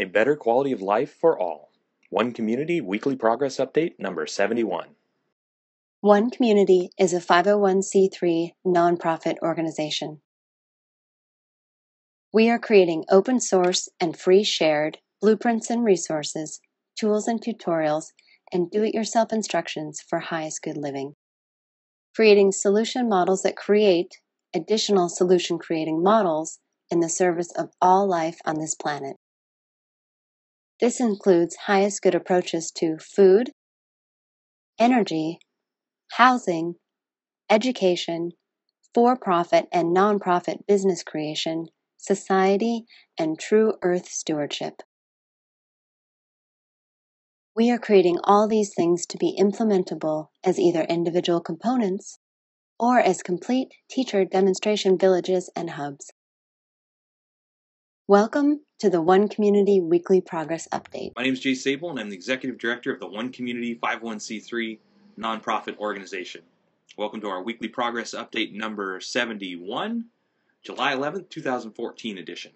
A better quality of life for all. One Community Weekly Progress Update number 71. One Community is a 501c3 nonprofit organization. We are creating open source and free shared blueprints and resources, tools and tutorials, and do-it-yourself instructions for highest good living. Creating solution models that create additional solution creating models in the service of all life on this planet. This includes highest good approaches to food, energy, housing, education, for-profit and non-profit business creation, society, and true earth stewardship. We are creating all these things to be implementable as either individual components or as complete teacher demonstration villages and hubs. Welcome to the One Community Weekly Progress Update. My name is Jay Sable, and I'm the Executive Director of the One Community 501c3 nonprofit organization. Welcome to our Weekly Progress Update number 71, July 11th, 2014 edition.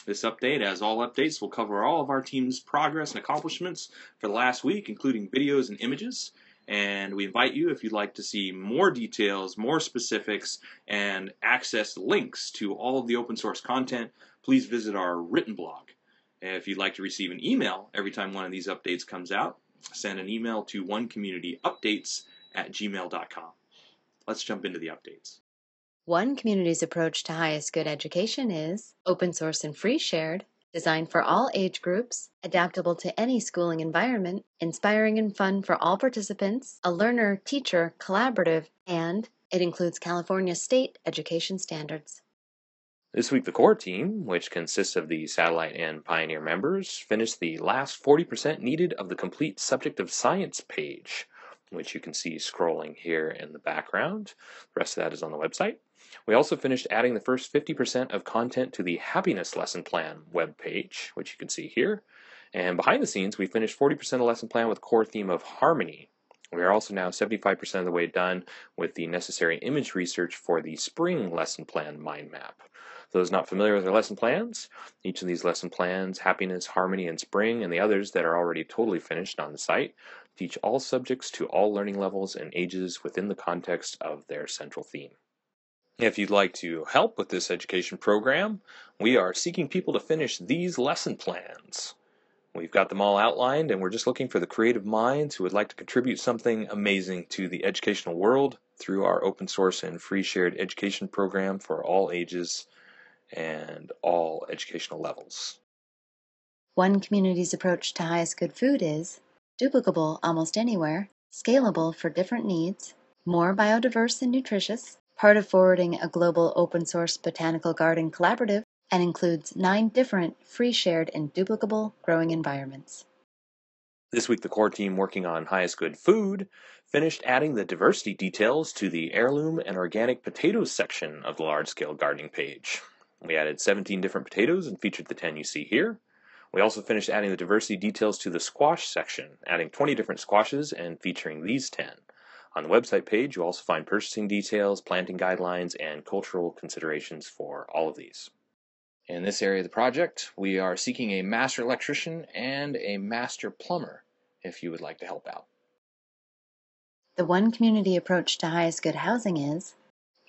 This update, as all updates, will cover all of our team's progress and accomplishments for the last week, including videos and images. And we invite you, if you'd like to see more details, more specifics, and access links to all of the open source content, please visit our written blog. If you'd like to receive an email every time one of these updates comes out, send an email to onecommunityupdates@gmail.com. Let's jump into the updates. One Community's approach to highest good education is open source and free shared, designed for all age groups, adaptable to any schooling environment, inspiring and fun for all participants, a learner-teacher collaborative, and it includes California state education standards. This week, the core team, which consists of the Satellite and Pioneer members, finished the last 40% needed of the complete subject of science page, which you can see scrolling here in the background. The rest of that is on the website. We also finished adding the first 50% of content to the happiness lesson plan web page, which you can see here. And behind the scenes, we finished 40% of lesson plan with core theme of harmony. We are also now 75% of the way done with the necessary image research for the spring lesson plan mind map. Those not familiar with our lesson plans, each of these lesson plans, happiness, harmony, and spring, and the others that are already totally finished on the site, teach all subjects to all learning levels and ages within the context of their central theme. If you'd like to help with this education program, we are seeking people to finish these lesson plans. We've got them all outlined, and we're just looking for the creative minds who would like to contribute something amazing to the educational world through our open source and free shared education program for all ages and all educational levels. One Community's approach to highest good food is duplicable almost anywhere, scalable for different needs, more biodiverse and nutritious, part of forwarding a global open source botanical garden collaborative, and includes 9 different free shared and duplicable growing environments. This week, the core team working on highest good food finished adding the diversity details to the heirloom and organic potatoes section of the large-scale gardening page. We added 17 different potatoes and featured the 10 you see here. We also finished adding the diversity details to the squash section, adding 20 different squashes and featuring these 10. On the website page, you'll also find purchasing details, planting guidelines, and cultural considerations for all of these. In this area of the project, we are seeking a master electrician and a master plumber if you would like to help out. The One Community approach to highest good housing is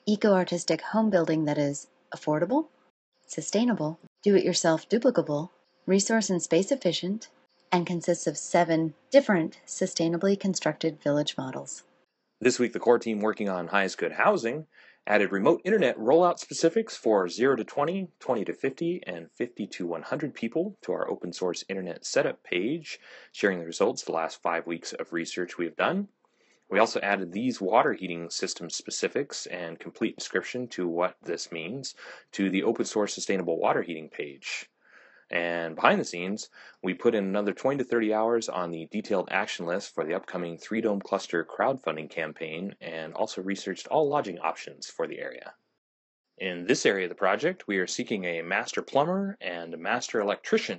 eco-artistic home building that is affordable, sustainable, do-it-yourself duplicable, resource and space efficient, and consists of 7 different sustainably constructed village models. This week, the core team working on highest good housing added remote internet rollout specifics for 0 to 20, 20 to 50, and 50 to 100 people to our open source internet setup page, sharing the results of the last 5 weeks of research we have done. We also added these water heating system specifics and complete description to what this means to the open source sustainable water heating page. And behind the scenes, we put in another 20 to 30 hours on the detailed action list for the upcoming 3-Dome Cluster crowdfunding campaign and also researched all lodging options for the area. In this area of the project, we are seeking a master plumber and a master electrician.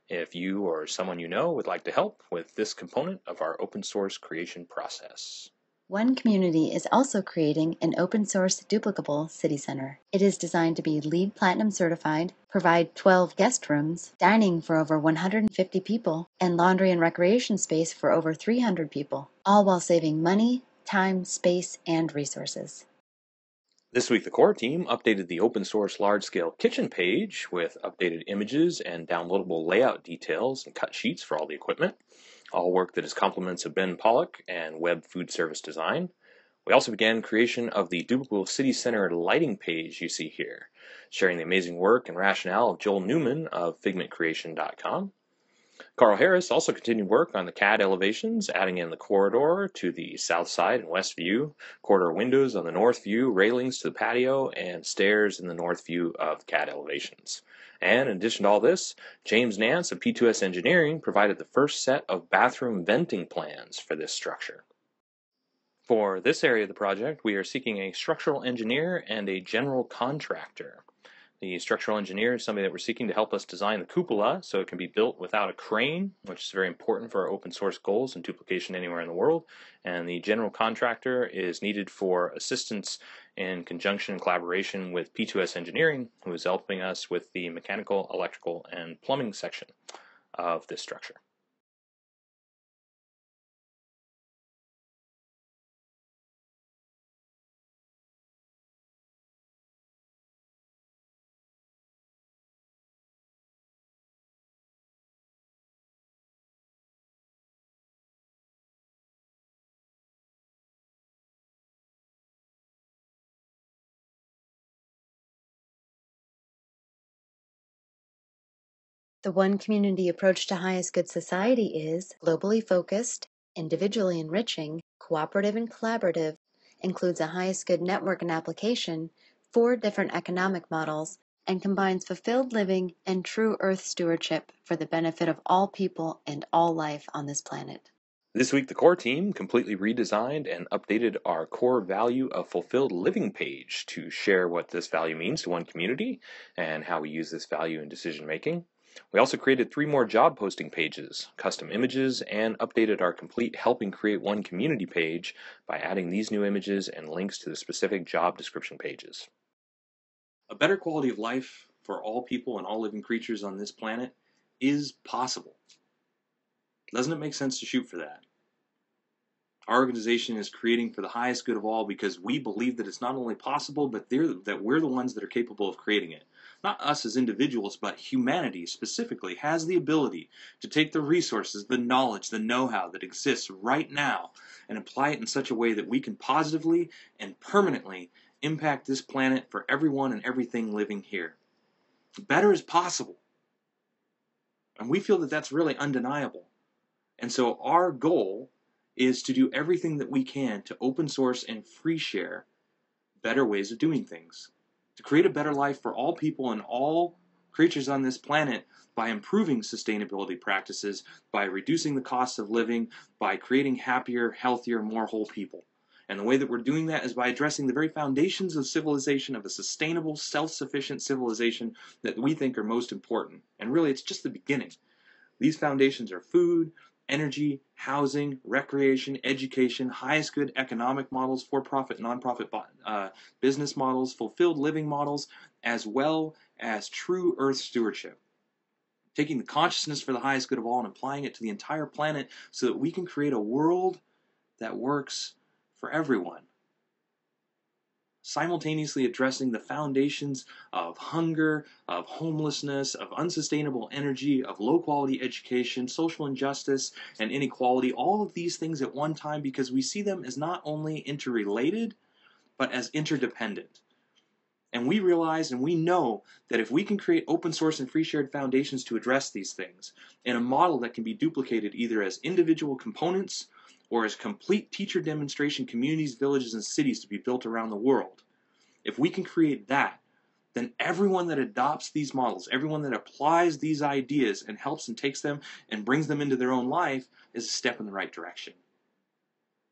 If you or someone you know would like to help with this component of our open source creation process. One Community is also creating an open-source duplicable city center. It is designed to be LEED Platinum certified, provide 12 guest rooms, dining for over 150 people, and laundry and recreation space for over 300 people, all while saving money, time, space, and resources. This week, the core team updated the open source large-scale kitchen page with updated images and downloadable layout details and cut sheets for all the equipment, all work that is compliments of Ben Pollock and web food service design. We also began creation of the Duplicable City Center lighting page you see here, sharing the amazing work and rationale of Joel Newman of figmentcreation.com. Carl Harris also continued work on the CAD elevations, adding in the corridor to the south side and west view, corridor windows on the north view, railings to the patio, and stairs in the north view of CAD elevations. And in addition to all this, James Nance of P2S Engineering provided the first set of bathroom venting plans for this structure. For this area of the project, we are seeking a structural engineer and a general contractor. The structural engineer is somebody that we're seeking to help us design the cupola so it can be built without a crane, which is very important for our open source goals and duplication anywhere in the world. And the general contractor is needed for assistance in conjunction and collaboration with P2S Engineering, who is helping us with the mechanical, electrical, and plumbing section of this structure. The One Community approach to highest good society is globally focused, individually enriching, cooperative and collaborative, includes a highest good network and application, 4 different economic models, and combines fulfilled living and true earth stewardship for the benefit of all people and all life on this planet. This week, the core team completely redesigned and updated our core value of fulfilled living page to share what this value means to one community and how we use this value in decision making. We also created 3 more job posting pages, custom images, and updated our complete Helping Create One Community page by adding these new images and links to the specific job description pages. A better quality of life for all people and all living creatures on this planet is possible. Doesn't it make sense to shoot for that? Our organization is creating for the highest good of all because we believe that it's not only possible, but that we're the ones that are capable of creating it. Not us as individuals, but humanity specifically has the ability to take the resources, the knowledge, the know-how that exists right now and apply it in such a way that we can positively and permanently impact this planet for everyone and everything living here. Better is possible. And we feel that that's really undeniable. And so our goal is to do everything that we can to open source and free share better ways of doing things, to create a better life for all people and all creatures on this planet by improving sustainability practices, by reducing the cost of living, by creating happier, healthier, more whole people. And the way that we're doing that is by addressing the very foundations of civilization, of a sustainable, self-sufficient civilization that we think are most important. And really, it's just the beginning. These foundations are food, energy, housing, recreation, education, highest good economic models, for-profit, non-profit business models, fulfilled living models, as well as true earth stewardship. Taking the consciousness for the highest good of all and applying it to the entire planet so that we can create a world that works for everyone. Simultaneously addressing the foundations of hunger, of homelessness, of unsustainable energy, of low-quality education, social injustice, and inequality, all of these things at one time because we see them as not only interrelated, but as interdependent. And we realize and we know that if we can create open source and free shared foundations to address these things in a model that can be duplicated either as individual components or as complete teacher demonstration communities, villages, and cities to be built around the world, if we can create that, then everyone that adopts these models, everyone that applies these ideas and helps and takes them and brings them into their own life is a step in the right direction.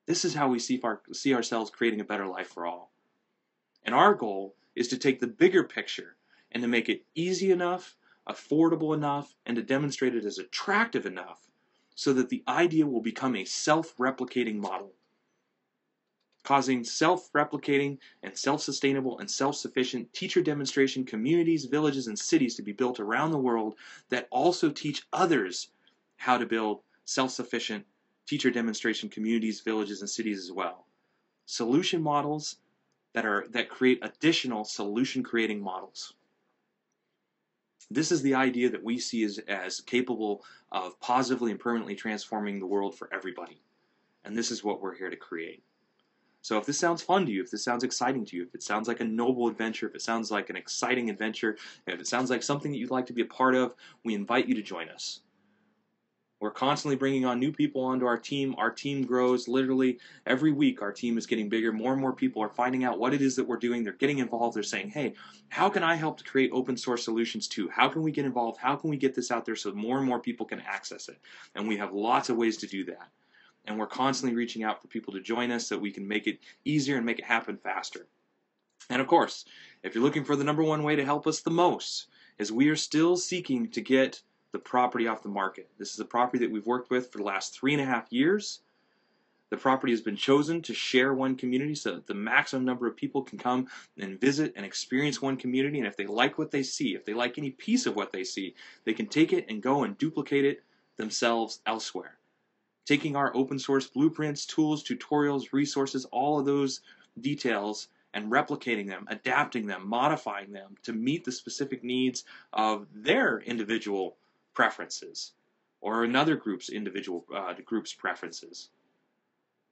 This is how we see ourselves creating a better life for all. And our goal is to take the bigger picture and to make it easy enough, affordable enough, and to demonstrate it as attractive enough so that the idea will become a self-replicating model. causing self-replicating and self-sustainable and self-sufficient teacher demonstration communities, villages, and cities to be built around the world that also teach others how to build self-sufficient teacher demonstration communities, villages, and cities as well. Solution models that create additional solution-creating models. This is the idea that we see as capable of positively and permanently transforming the world for everybody. And this is what we're here to create. So if this sounds fun to you, if this sounds exciting to you, if it sounds like a noble adventure, if it sounds like an exciting adventure, if it sounds like something that you'd like to be a part of, we invite you to join us. We're constantly bringing on new people onto our team. Our team grows literally every week. Our team is getting bigger. More and more people are finding out what it is that we're doing. They're getting involved. They're saying, hey, how can I help to create open source solutions too? How can we get involved? How can we get this out there so more and more people can access it? And we have lots of ways to do that. And we're constantly reaching out for people to join us so we can make it easier and make it happen faster. And of course, if you're looking for the number one way to help us the most, is we are still seeking to get the property off the market. This is a property that we've worked with for the last 3.5 years. The property has been chosen to share one community so that the maximum number of people can come and visit and experience one community. And if they like what they see, if they like any piece of what they see, they can take it and go and duplicate it themselves elsewhere. Taking our open source blueprints, tools, tutorials, resources, all of those details, and replicating them, adapting them, modifying them to meet the specific needs of their individual preferences or another group's group's preferences.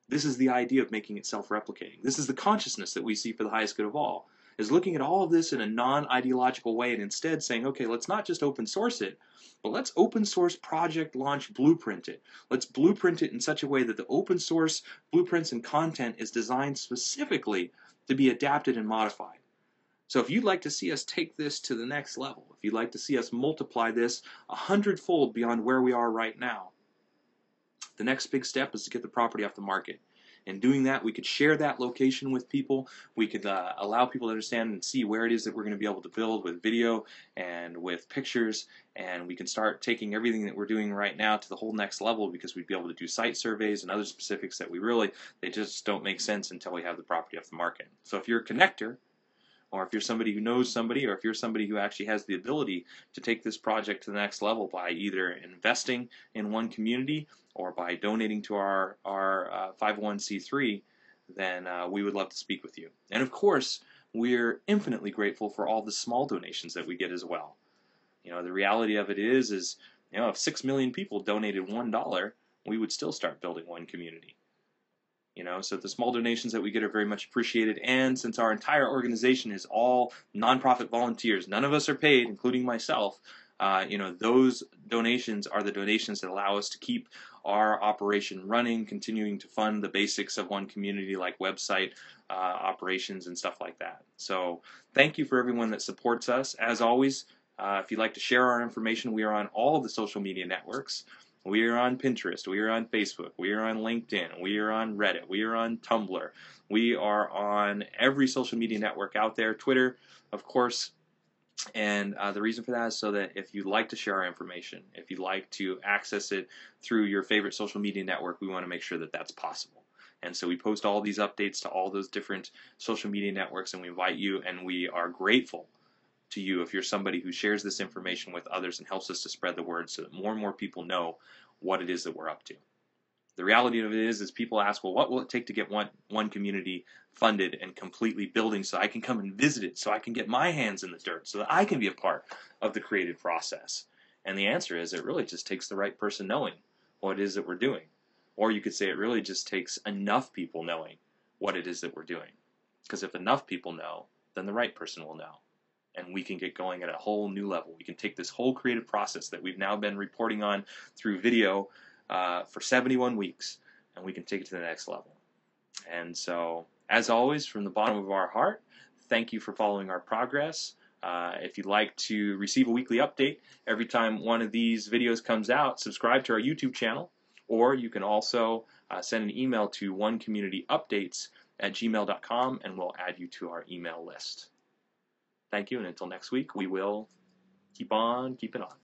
This is the idea of making it self-replicating. This is the consciousness that we see for the highest good of all, is looking at all of this in a non-ideological way and instead saying, okay, let's not just open source it, but let's open source project launch blueprint it. Let's blueprint it in such a way that the open source blueprints and content is designed specifically to be adapted and modified. So if you'd like to see us take this to the next level, if you'd like to see us multiply this 100-fold beyond where we are right now, the next big step is to get the property off the market. In doing that, we could share that location with people. We could allow people to understand and see where it is that we're going to be able to build with video and with pictures. And we can start taking everything that we're doing right now to the whole next level because we'd be able to do site surveys and other specifics that they just don't make sense until we have the property off the market. So if you're a connector, or if you're somebody who knows somebody, or if you're somebody who actually has the ability to take this project to the next level by either investing in one community or by donating to our 501c3, then we would love to speak with you. And of course, we're infinitely grateful for all the small donations that we get as well. You know, the reality of it is you know, if 6 million people donated $1, we would still start building one community. You know, so the small donations that we get are very much appreciated, and since our entire organization is all nonprofit volunteers, none of us are paid, including myself, you know, those donations are the donations that allow us to keep our operation running, continuing to fund the basics of one community like website operations and stuff like that. So thank you for everyone that supports us. As always, if you'd like to share our information, we are on all of the social media networks. We are on Pinterest, we are on Facebook, we are on LinkedIn, we are on Reddit, we are on Tumblr, we are on every social media network out there, Twitter, of course, and the reason for that is so that if you'd like to share our information, if you'd like to access it through your favorite social media network, we want to make sure that that's possible. And so we post all these updates to all those different social media networks, and we invite you, and we are grateful to you if you're somebody who shares this information with others and helps us to spread the word so that more and more people know what it is that we're up to. The reality of it is people ask, well, what will it take to get one community funded and completely building so I can come and visit it, so I can get my hands in the dirt, so that I can be a part of the creative process? And the answer is it really just takes the right person knowing what it is that we're doing. Or you could say it really just takes enough people knowing what it is that we're doing. Because if enough people know, then the right person will know. And we can get going at a whole new level. We can take this whole creative process that we've now been reporting on through video for 71 weeks, and we can take it to the next level. And so, as always, from the bottom of our heart, thank you for following our progress. If you'd like to receive a weekly update every time one of these videos comes out, subscribe to our YouTube channel, or you can also send an email to onecommunityupdates@gmail.com, and we'll add you to our email list. Thank you, and until next week, we will keep on keeping on.